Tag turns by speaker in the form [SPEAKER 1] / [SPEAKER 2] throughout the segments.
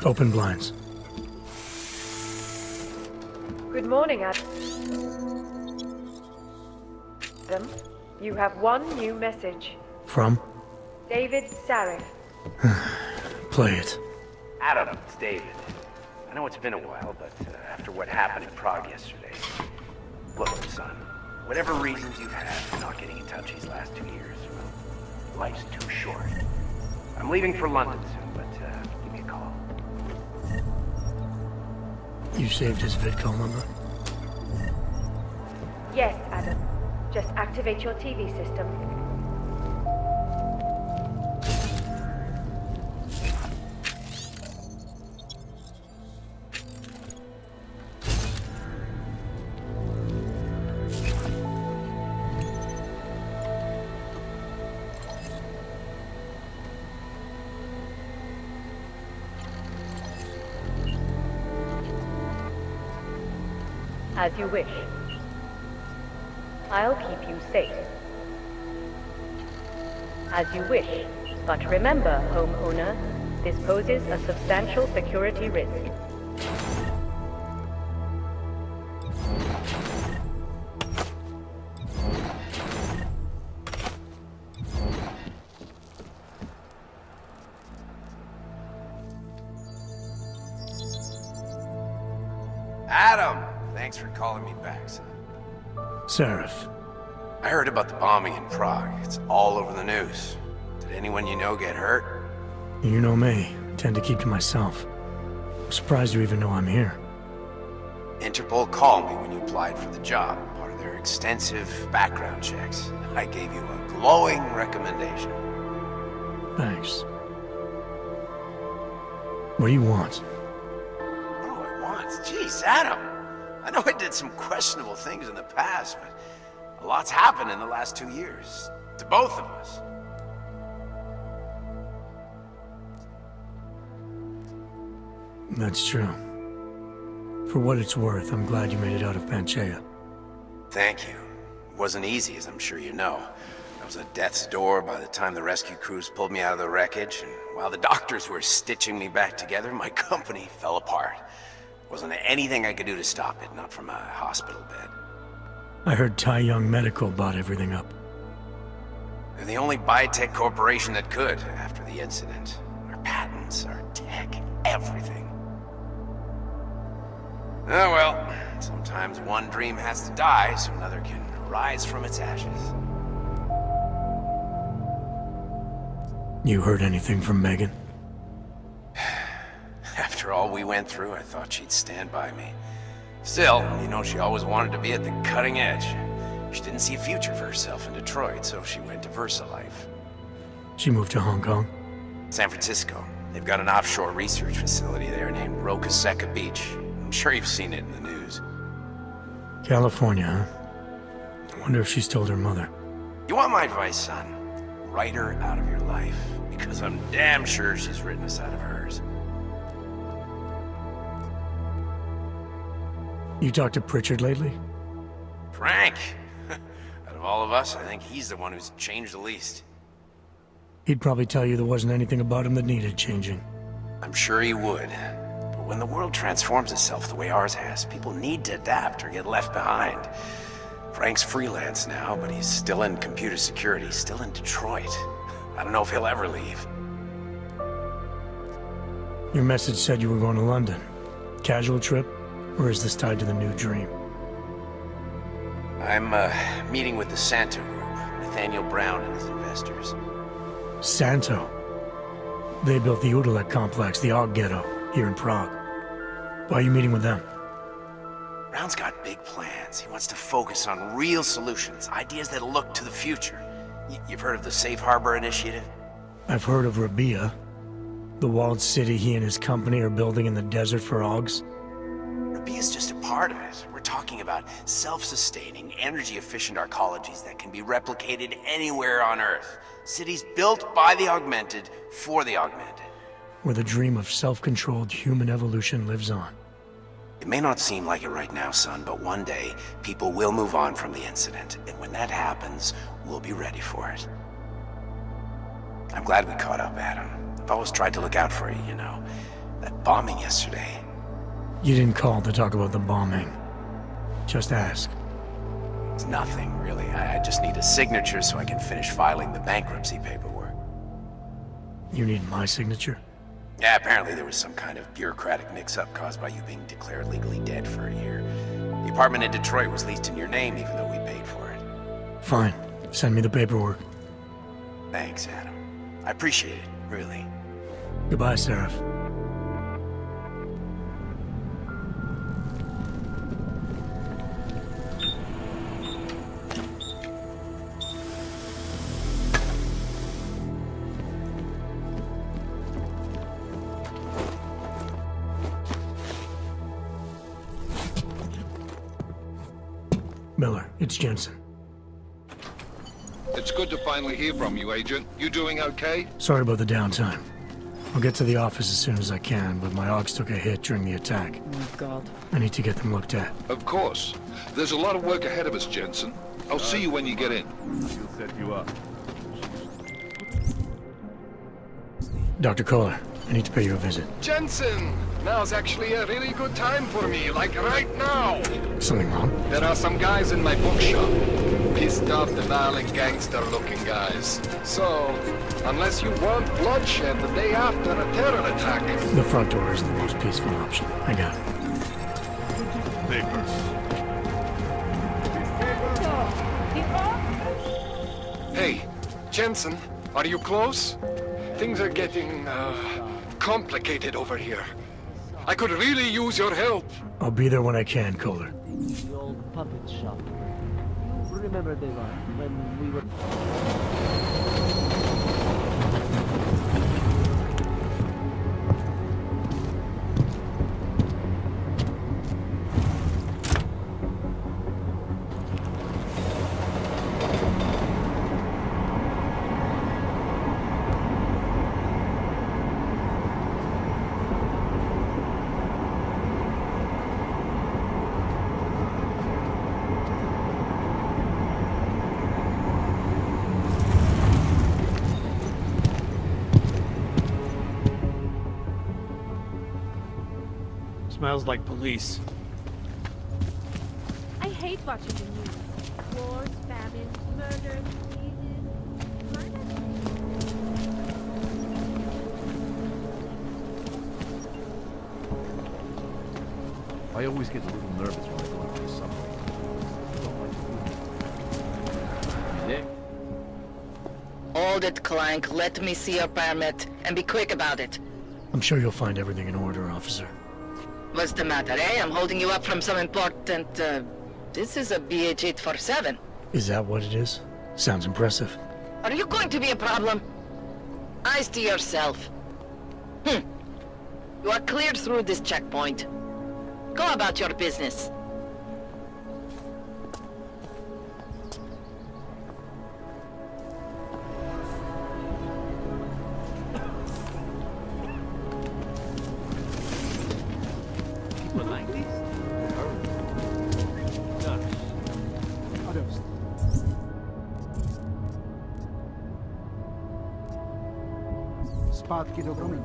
[SPEAKER 1] Open blinds.
[SPEAKER 2] Good morning, Adam. You have one new message.
[SPEAKER 1] From?
[SPEAKER 2] David Sarif.
[SPEAKER 1] Play it.
[SPEAKER 3] Adam, it's David. I know it's been a while, but after what happened in Prague yesterday... Look, son, whatever reasons you've had for not getting in touch these last 2 years, well, life's too short. I'm leaving for London soon, but give me a call.
[SPEAKER 1] You saved his VidCall number?
[SPEAKER 2] Yes, Adam. Just activate your TV system. As you wish. I'll keep you safe. As you wish. But remember, homeowner, this poses a substantial security risk.
[SPEAKER 3] Adam! Thanks for calling me back, son.
[SPEAKER 1] Sarif.
[SPEAKER 3] I heard about the bombing in Prague. It's all over the news. Did anyone you know get hurt?
[SPEAKER 1] You know me. Tend to keep to myself. I'm surprised you even know I'm here.
[SPEAKER 3] Interpol called me when you applied for the job, part of their extensive background checks. I gave you a glowing recommendation.
[SPEAKER 1] Thanks. What do you want?
[SPEAKER 3] What do I want? Jeez, Adam! I know I did some questionable things in the past, but a lot's happened in the last 2 years. To both of us.
[SPEAKER 1] That's true. For what it's worth, I'm glad you made it out of Panchaea.
[SPEAKER 3] Thank you. It wasn't easy, as I'm sure you know. I was at death's door by the time the rescue crews pulled me out of the wreckage, and while the doctors were stitching me back together, my company fell apart. Wasn't anything I could do to stop it, not from a hospital bed.
[SPEAKER 1] I heard Tai Young Medical bought everything up.
[SPEAKER 3] They're the only biotech corporation that could, after the incident. Our patents, our tech, everything. Oh well, sometimes one dream has to die so another can rise from its ashes.
[SPEAKER 1] You heard anything from Megan?
[SPEAKER 3] After all we went through, I thought she'd stand by me. Still, you know, she always wanted to be at the cutting edge. She didn't see a future for herself in Detroit, so she went to VersaLife.
[SPEAKER 1] She moved to Hong Kong?
[SPEAKER 3] San Francisco. They've got an offshore research facility there named Rokaseca Beach. I'm sure you've seen it in the news.
[SPEAKER 1] California, huh? I wonder if she's told her mother.
[SPEAKER 3] You want my advice, son? Write her out of your life, because I'm damn sure she's written us out of hers.
[SPEAKER 1] You talked to Pritchard lately?
[SPEAKER 3] Frank! Out of all of us, I think he's the one who's changed the least.
[SPEAKER 1] He'd probably tell you there wasn't anything about him that needed changing.
[SPEAKER 3] I'm sure he would. But when the world transforms itself the way ours has, people need to adapt or get left behind. Frank's freelance now, but he's still in computer security, still in Detroit. I don't know if he'll ever leave.
[SPEAKER 1] Your message said you were going to London. Casual trip? Or is this tied to the new dream?
[SPEAKER 3] I'm meeting with the Santo Group, Nathaniel Brown and his investors.
[SPEAKER 1] Santo? They built the Udalek complex, the Og Ghetto, here in Prague. Why are you meeting with them?
[SPEAKER 3] Brown's got big plans. He wants to focus on real solutions, ideas that look to the future. You've heard of the Safe Harbor Initiative?
[SPEAKER 1] I've heard of Rabia, the walled city he and his company are building in the desert for Augs.
[SPEAKER 3] Rabia's just a part of it. We're talking about self-sustaining, energy-efficient arcologies that can be replicated anywhere on Earth. Cities built by the augmented, for the augmented.
[SPEAKER 1] Where the dream of self-controlled human evolution lives on.
[SPEAKER 3] It may not seem like it right now, son, but one day, people will move on from the incident. And when that happens, we'll be ready for it. I'm glad we caught up, Adam. I've always tried to look out for you, you know. That bombing yesterday.
[SPEAKER 1] You didn't call to talk about the bombing. Just ask.
[SPEAKER 3] It's nothing, really. I just need a signature so I can finish filing the bankruptcy paperwork.
[SPEAKER 1] You need my signature?
[SPEAKER 3] Yeah, apparently there was some kind of bureaucratic mix-up caused by you being declared legally dead for a year. The apartment in Detroit was leased in your name even though we paid for it.
[SPEAKER 1] Fine. Send me the paperwork.
[SPEAKER 3] Thanks, Adam. I appreciate it, really.
[SPEAKER 1] Goodbye, Seraph. Miller, it's Jensen.
[SPEAKER 4] It's good to finally hear from you, Agent. You doing okay?
[SPEAKER 1] Sorry about the downtime. I'll get to the office as soon as I can, but my Augs took a hit during the attack.
[SPEAKER 5] Oh, God.
[SPEAKER 1] I need to get them looked at.
[SPEAKER 4] Of course. There's a lot of work ahead of us, Jensen. I'll see you when you get in.
[SPEAKER 6] She'll set you up.
[SPEAKER 1] Dr. Kohler, I need to pay you a visit.
[SPEAKER 7] Jensen! Now's actually a really good time for me, like right now!
[SPEAKER 1] Something wrong?
[SPEAKER 7] There are some guys in my bookshop. Pissed off the violent gangster-looking guys. So, unless you want bloodshed the day after a terror attack...
[SPEAKER 1] The front door is the most peaceful option. I got it.
[SPEAKER 6] Papers.
[SPEAKER 7] Hey, Jensen, are you close? Things are getting, complicated over here. I could really use your help.
[SPEAKER 1] I'll be there when I can, Kohler.
[SPEAKER 5] The old puppet shop. You remember the one when we were...
[SPEAKER 6] Smells like police.
[SPEAKER 8] I hate watching the news. Wars, famines, murders, diseases. Murder?
[SPEAKER 6] I always get a little nervous when I go into the subway. I don't like Nick?
[SPEAKER 9] Hold it, Clank. Let me see your permit, and be quick about it.
[SPEAKER 1] I'm sure you'll find everything in order, officer.
[SPEAKER 9] What's the matter, eh? I'm holding you up from some important, This is a BH-847.
[SPEAKER 1] Is that what it is? Sounds impressive.
[SPEAKER 9] Are you going to be a problem? Eyes to yourself. You are cleared through this checkpoint. Go about your business.
[SPEAKER 6] People like this? Gosh.
[SPEAKER 10] Spadki do promieni.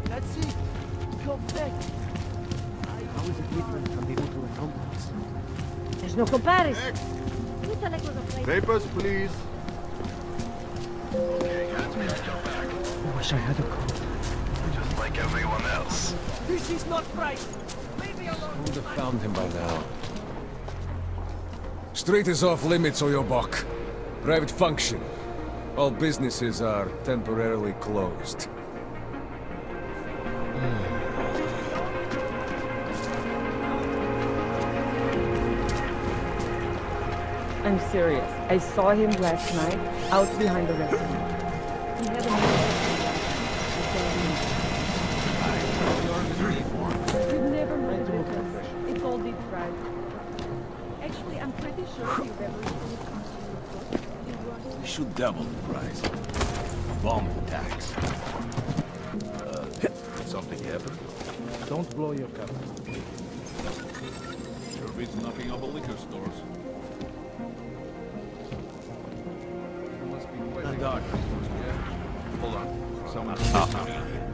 [SPEAKER 5] That's it! Come back! How is it different from the Uto complex?
[SPEAKER 8] There's no comparison. Utalek was afraid.
[SPEAKER 6] Papers, please.
[SPEAKER 5] I wish I had a call.
[SPEAKER 7] Just like everyone else.
[SPEAKER 5] This is not right!
[SPEAKER 11] Would have found him by now. Street is off limits, Oyobok. Private function. All businesses are temporarily closed.
[SPEAKER 5] I'm serious. I saw him last night, out behind the restaurant. He had a
[SPEAKER 8] I'm pretty sure you've ever
[SPEAKER 6] We should double the price. Bomb attacks. Something happened?
[SPEAKER 10] Don't blow your cover.
[SPEAKER 6] Sure beats knocking over liquor stores.
[SPEAKER 10] The dark.
[SPEAKER 6] Hold on. Someone coming out here.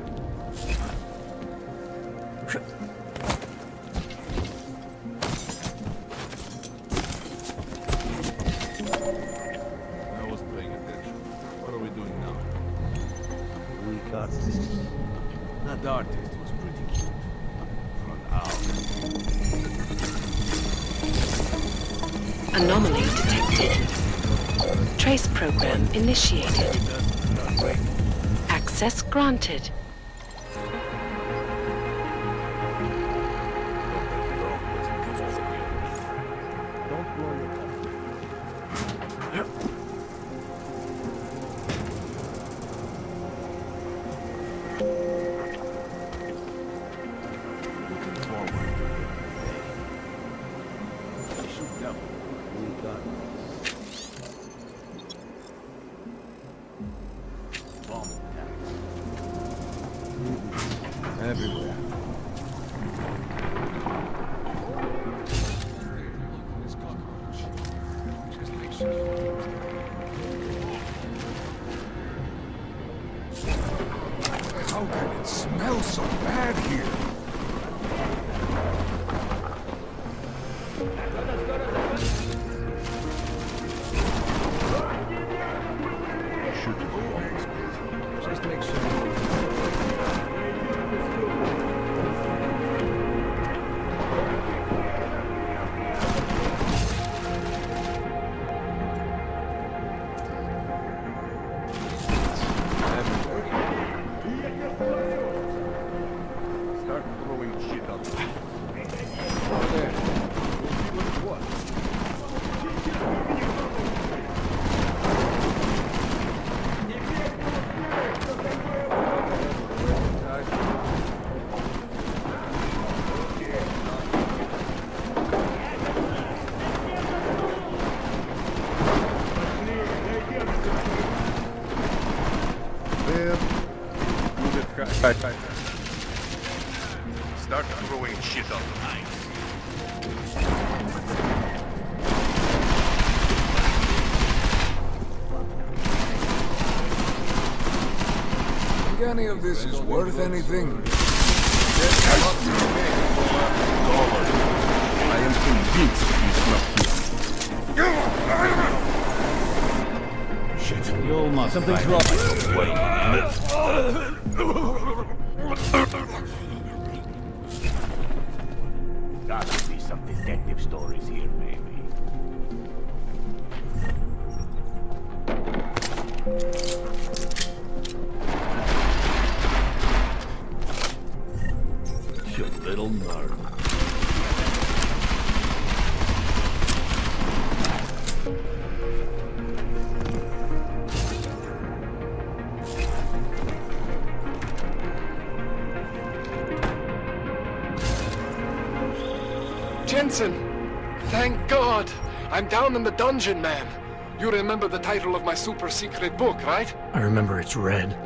[SPEAKER 6] I wasn't paying attention. What are we doing now?
[SPEAKER 10] We got this.
[SPEAKER 6] That artist was pretty cute. Run out.
[SPEAKER 9] Anomaly detected. Trace program initiated. Access granted.
[SPEAKER 10] Don't blow your cover. We got
[SPEAKER 6] Bomb attacks.
[SPEAKER 11] Everywhere.
[SPEAKER 6] This cockroach. Just make sure.
[SPEAKER 11] How can it smell so bad here?
[SPEAKER 6] Just make sure. Start throwing shit out. There. What? Start throwing shit out.
[SPEAKER 11] Think any of this is worth anything?
[SPEAKER 6] I am convinced he's not here. Shit. You must something's wrong. Gotta be some detective stories here, maybe. You little nerd.
[SPEAKER 7] Jensen! Thank God! I'm down in the dungeon, man. You remember the title of my super secret book, right?
[SPEAKER 1] I remember it's red.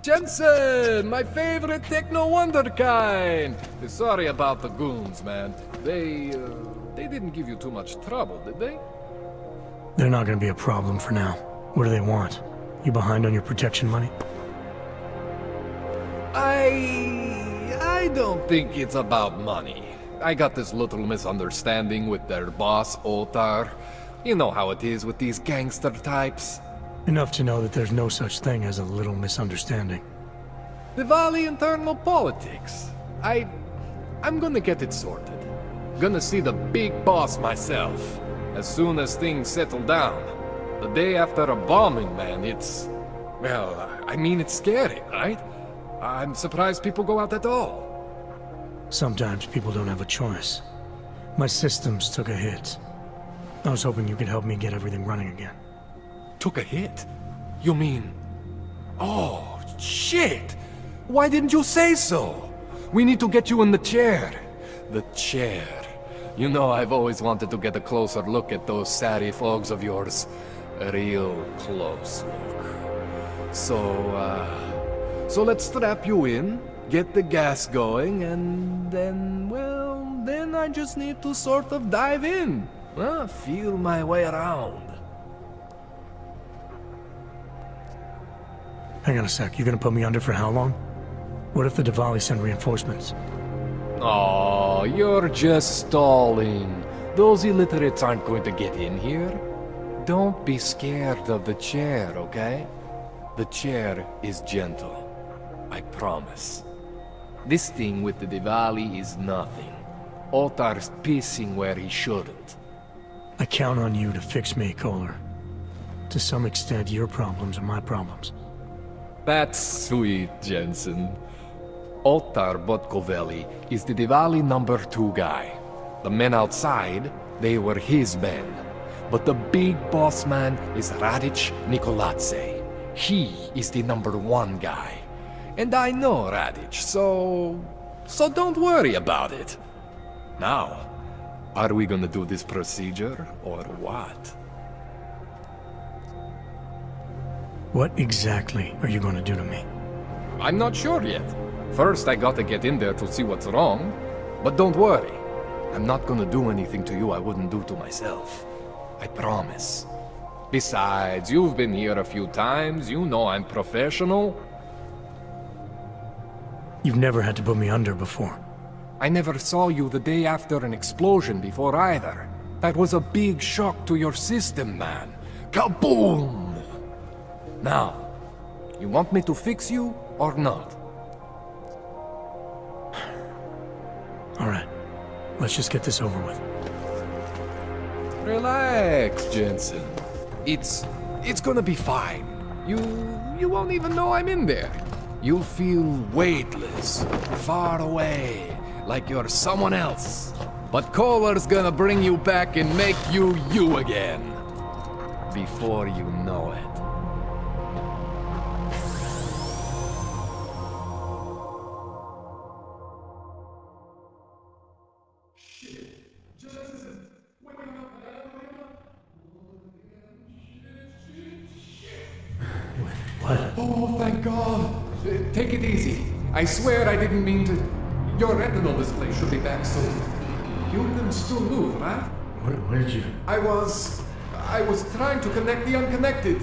[SPEAKER 5] Jensen, my favorite techno wonderkind. Sorry about the goons, man. They didn't give you too much trouble, did they?
[SPEAKER 1] They're not gonna be a problem for now. What do they want? You behind on your protection money?
[SPEAKER 7] I don't think it's about money. I got this little misunderstanding with their boss, Otar. You know how it is with these gangster types.
[SPEAKER 1] Enough to know that there's no such thing as a little misunderstanding.
[SPEAKER 7] Diwali internal politics. I'm gonna get it sorted. Gonna see the big boss myself. As soon as things settle down. The day after a bombing, man, it's... Well, I mean, it's scary, right? I'm surprised people go out at all.
[SPEAKER 1] Sometimes people don't have a choice. My systems took a hit. I was hoping you could help me get everything running again.
[SPEAKER 7] Took a hit? You mean... Oh, shit! Why didn't you say so? We need to get you in the chair. The chair. You know, I've always wanted to get a closer look at those satty fogs of yours. A real close look. So let's strap you in, get the gas going, and then, well, then I just need to sort of dive in. Feel my way around.
[SPEAKER 1] Hang on a sec, you gonna put me under for how long? What if the Diwali send reinforcements?
[SPEAKER 7] Oh, you're just stalling. Those illiterates aren't going to get in here. Don't be scared of the chair, okay? The chair is gentle. I promise. This thing with the Diwali is nothing. Otar's pissing where he shouldn't.
[SPEAKER 1] I count on you to fix me, Kohler. To some extent, your problems are my problems.
[SPEAKER 7] That's sweet, Jensen. Otar Botkoveli is the Diwali #2 guy. The men outside, they were his men. But the big boss man is Radic Nikoladze. He is the #1 guy. And I know Radic, so don't worry about it. Now, are we gonna do this procedure, or what?
[SPEAKER 1] What exactly are you gonna do to me?
[SPEAKER 7] I'm not sure yet. First, I gotta get in there to see what's wrong. But don't worry. I'm not gonna do anything to you I wouldn't do to myself. I promise. Besides, you've been here a few times. You know I'm professional.
[SPEAKER 1] You've never had to put me under before.
[SPEAKER 7] I never saw you the day after an explosion before either. That was a big shock to your system, man. Kaboom! Now, you want me to fix you or not?
[SPEAKER 1] All right, let's just get this over with.
[SPEAKER 7] Relax, Jensen. It's gonna be fine. You won't even know I'm in there. You'll feel weightless, far away, like you're someone else. But Kohler's gonna bring you back and make you you again. Before you know it. Oh, thank God. Take it easy. I swear I didn't mean to... Your retinal display should be back soon. You can still move, right?
[SPEAKER 1] Where did you...
[SPEAKER 7] I was trying to connect the unconnected.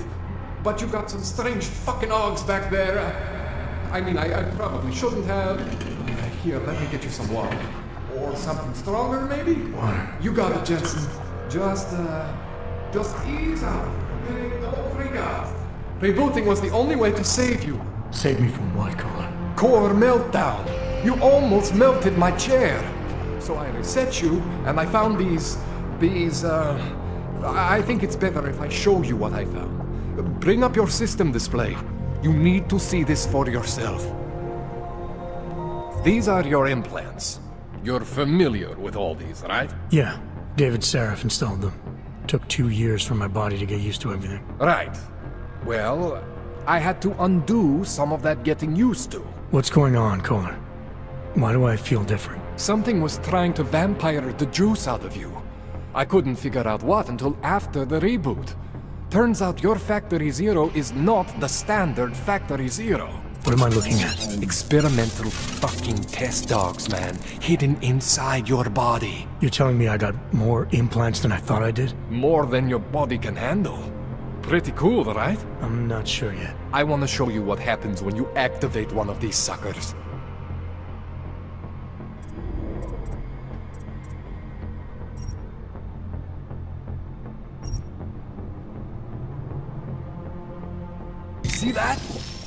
[SPEAKER 7] But you got some strange fucking ogs back there. I mean, I probably shouldn't have... Here, let me get you some water. Or something stronger, maybe?
[SPEAKER 1] Water.
[SPEAKER 7] You got it, Jensen. Just ease out. Okay? Don't freak out. Rebooting was the only way to save you.
[SPEAKER 1] Save me from what, Kohler?
[SPEAKER 7] Core meltdown. You almost melted my chair. So I reset you, and I found these... I think it's better if I show you what I found. Bring up your system display. You need to see this for yourself. These are your implants. You're familiar with all these, right?
[SPEAKER 1] Yeah, David Sarif installed them. Took 2 years for my body to get used to everything.
[SPEAKER 7] Right. Well, I had to undo some of that getting used to.
[SPEAKER 1] What's going on, Kohler? Why do I feel different?
[SPEAKER 7] Something was trying to vampire the juice out of you. I couldn't figure out what until after the reboot. Turns out your Factory Zero is not the standard Factory Zero.
[SPEAKER 1] What am I looking at?
[SPEAKER 7] Experimental fucking test dogs, man. Hidden inside your body.
[SPEAKER 1] You're telling me I got more implants than I thought I did?
[SPEAKER 7] More than your body can handle. Pretty cool, right?
[SPEAKER 1] I'm not sure yet.
[SPEAKER 7] I want to show you what happens when you activate one of these suckers. See that?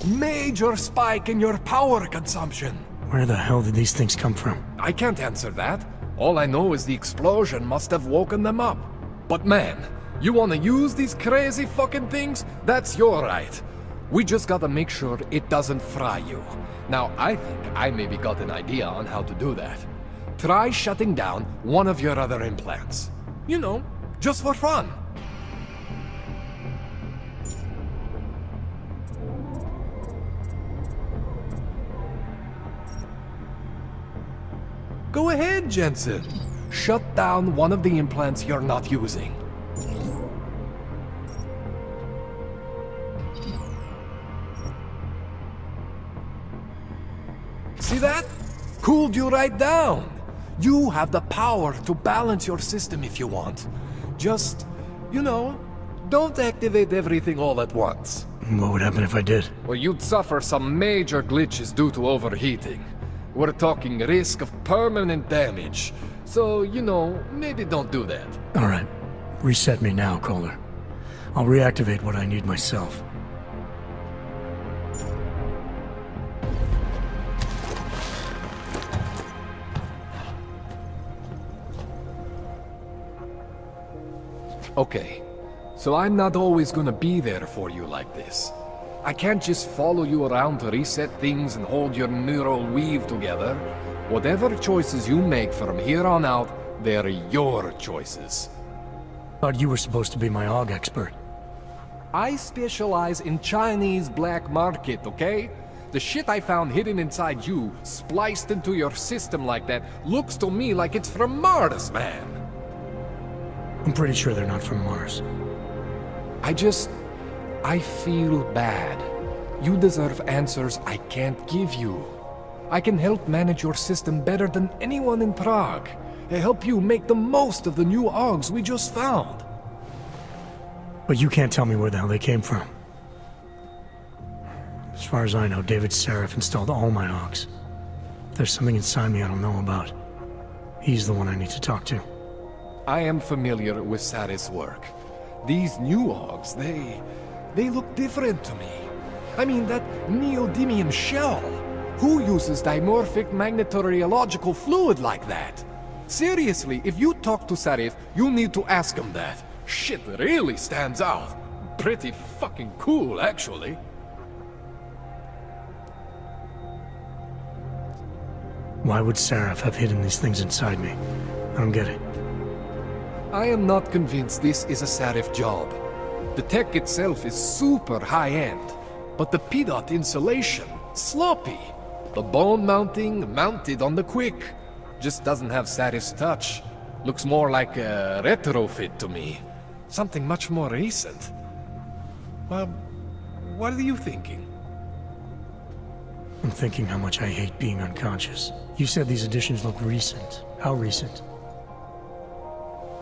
[SPEAKER 7] Major spike in your power consumption.
[SPEAKER 1] Where the hell did these things come from?
[SPEAKER 7] I can't answer that. All I know is the explosion must have woken them up. But man, you wanna use these crazy fucking things? That's your right. We just gotta make sure it doesn't fry you. Now, I think I maybe got an idea on how to do that. Try shutting down one of your other implants. You know, just for fun. Go ahead, Jensen. Shut down one of the implants you're not using. See that? Cooled you right down. You have the power to balance your system if you want. Just, you know, don't activate everything all at once.
[SPEAKER 1] What would happen if I did?
[SPEAKER 7] Well, you'd suffer some major glitches due to overheating. We're talking risk of permanent damage. So, you know, maybe don't do that.
[SPEAKER 1] All right. Reset me now, Kohler. I'll reactivate what I need myself.
[SPEAKER 7] Okay, so I'm not always gonna be there for you like this. I can't just follow you around to reset things and hold your neural weave together. Whatever choices you make from here on out, they're your choices.
[SPEAKER 1] Thought you were supposed to be my AUG expert.
[SPEAKER 7] I specialize in Chinese black market, okay? The shit I found hidden inside you, spliced into your system like that, looks to me like it's from Mars, man.
[SPEAKER 1] I'm pretty sure they're not from Mars.
[SPEAKER 7] I feel bad. You deserve answers I can't give you. I can help manage your system better than anyone in Prague. Help you make the most of the new AUGs we just found.
[SPEAKER 1] But you can't tell me where the hell they came from. As far as I know, David Sarif installed all my AUGs. If there's something inside me I don't know about, he's the one I need to talk to.
[SPEAKER 7] I am familiar with Sarif's work. These new AUGs, they look different to me. I mean, that neodymium shell. Who uses dimorphic magnetorheological fluid like that? Seriously, if you talk to Sarif, you need to ask him that. Shit really stands out. Pretty fucking cool, actually.
[SPEAKER 1] Why would Sarif have hidden these things inside me? I don't get it.
[SPEAKER 7] I am not convinced this is a Sarif job. The tech itself is super high-end, but the PDOT insulation, sloppy. The bone mounting, mounted on the quick. Just doesn't have Sarif's touch. Looks more like a retrofit to me. Something much more recent. Well, what are you thinking?
[SPEAKER 1] I'm thinking how much I hate being unconscious. You said these additions look recent. How recent?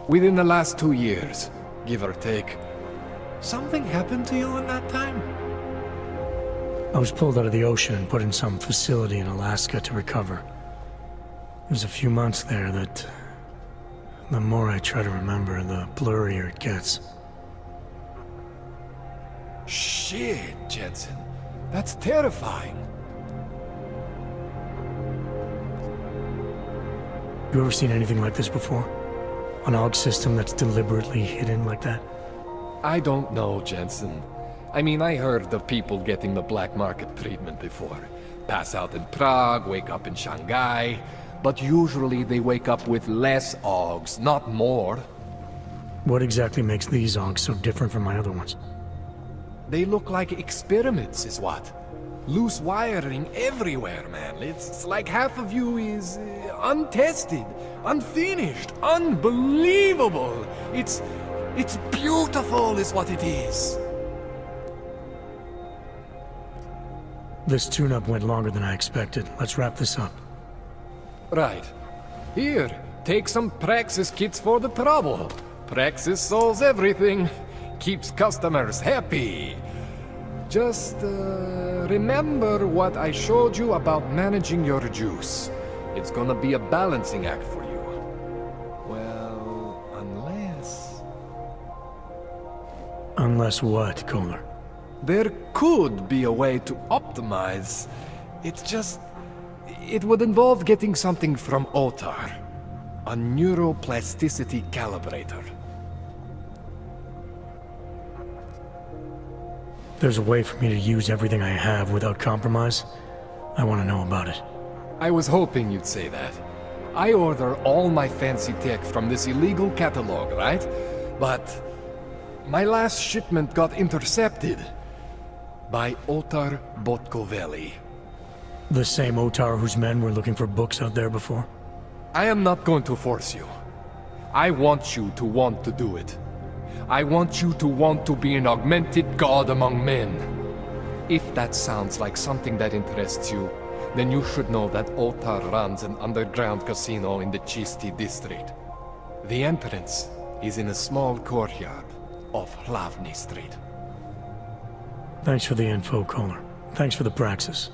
[SPEAKER 7] Within the last 2 years, give or take. Something happened to you in that time?
[SPEAKER 1] I was pulled out of the ocean and put in some facility in Alaska to recover. It was a few months there that... the more I try to remember, the blurrier it gets.
[SPEAKER 7] Shit, Jensen. That's terrifying.
[SPEAKER 1] You ever seen anything like this before? An AUG system that's deliberately hidden like that?
[SPEAKER 7] I don't know, Jensen. I mean, I heard of people getting the black market treatment before. Pass out in Prague, wake up in Shanghai. But usually they wake up with less AUGs, not more.
[SPEAKER 1] What exactly makes these AUGs so different from my other ones?
[SPEAKER 7] They look like experiments, is what? Loose wiring everywhere, man. It's like half of you is untested, unfinished, unbelievable. It's beautiful is what it is.
[SPEAKER 1] This tune-up went longer than I expected. Let's wrap this up.
[SPEAKER 7] Right. Here, take some Praxis kits for the trouble. Praxis solves everything. Keeps customers happy. Just, remember what I showed you about managing your juice. It's gonna be a balancing act for you. Well, unless...
[SPEAKER 1] Unless what, Kohler?
[SPEAKER 7] There could be a way to optimize. It's just... It would involve getting something from Otar. A neuroplasticity calibrator.
[SPEAKER 1] There's a way for me to use everything I have without compromise? I want to know about it.
[SPEAKER 7] I was hoping you'd say that. I order all my fancy tech from this illegal catalog, right? But my last shipment got intercepted by Otar Botkoveli.
[SPEAKER 1] The same Otar whose men were looking for books out there before?
[SPEAKER 7] I am not going to force you. I want you to want to do it. I want you to want to be an augmented god among men. If that sounds like something that interests you, then you should know that Otar runs an underground casino in the Chisti district. The entrance is in a small courtyard off Hlavny Street.
[SPEAKER 1] Thanks for the info, Kohler. Thanks for the praxis.